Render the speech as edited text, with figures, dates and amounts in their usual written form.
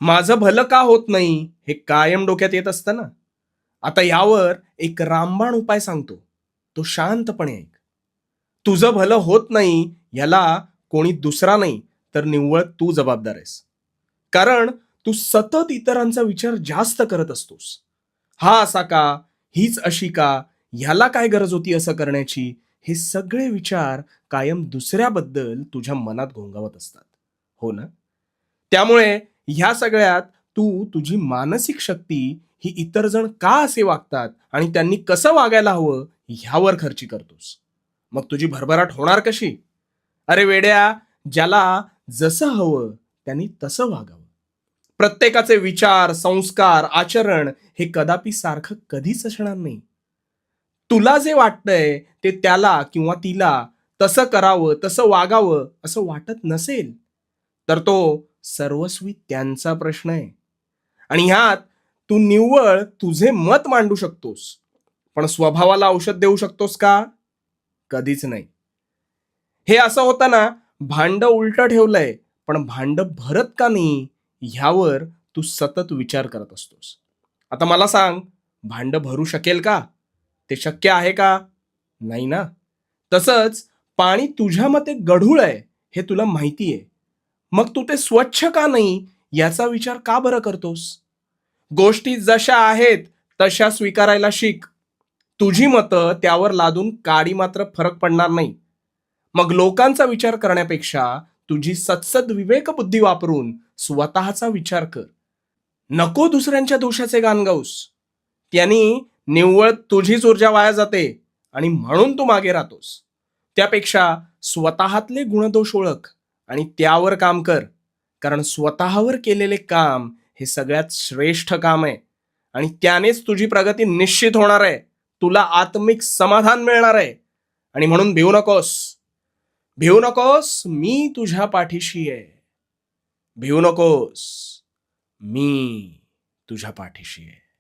माझं भलं का होत नाही हे कायम डोक्यात येत असतं ना. आता यावर एक रामबाण उपाय सांगतो. तो शांतपणे ऐक. तुझं भलं होत नाही याला कोणी दुसरा नाही तर निव्वळ तू जबाबदार आहेस. कारण तू सतत इतरांचा विचार जास्त करत असतोस. हा असा का, हीच अशी का, ह्याला काय गरज होती असं करण्याची, हे सगळे विचार कायम दुसऱ्याबद्दल तुझ्या मनात घोंगावत असतात. हो ना? त्यामुळे ह्या सगळ्यात तू तुझी मानसिक शक्ती ही इतर जण का असे वागतात आणि त्यांनी कसं वागायला हवं ह्यावर खर्ची करतोस. मग तुझी भरभराट होणार कशी? अरे वेड्या, ज्याला जसं हवं त्यांनी तसं वागावं. प्रत्येकाचे विचार, संस्कार, आचरण हे कदापि सारखं कधीच असणार नाही. तुला जे वाटतंय ते त्याला किंवा तिला तसं करावं, तसं वागावं असं वाटत नसेल, तर तो सर्वस्वी त्यांचा प्रश्न आहे. आणि ह्यात तू निव्वळ तुझे मत मांडू शकतोस. पण स्वभावाला औषध देऊ शकतोस का? कधीच नाही. हे असं होतं ना, भांडं उलटं ठेवलंय, पण भांडं भरत का नाही ह्यावर तू सतत विचार करत असतोस. आता मला सांग, भांडं भरू शकेल का? ते शक्य आहे का? नाही ना. तसंच पाणी तुझ्या मते गढूळ आहे हे तुला माहिती आहे. मग तू ते स्वच्छ का नाही याचा विचार का बरं करतोस? गोष्टी जशा आहेत तशा स्वीकारायला शिक. तुझी मतं त्यावर लादून काडी मात्र फरक पडणार नाही. मग लोकांचा विचार करण्यापेक्षा तुझी सत्सद विवेकबुद्धी वापरून स्वतःचा विचार कर. नको दुसऱ्यांच्या दोषाचे गाण गाऊस. त्यांनी निव्वळ तुझीच ऊर्जा वाया जाते आणि म्हणून तू मागे राहतोस. त्यापेक्षा स्वतःतले गुणदोष ओळख आणि त्यावर काम कर. कारण स्वतःवर केलेले काम हे सगळ्यात श्रेष्ठ काम आहे आणि त्यानेच तुझी प्रगती निश्चित होणार आहे. तुला आत्मिक समाधान मिळणार आहे. आणि म्हणून भिवू नकोस. भिवू नकोस, मी तुझ्या पाठीशी आहे. भिवू नकोस, मी तुझ्या पाठीशी आहे.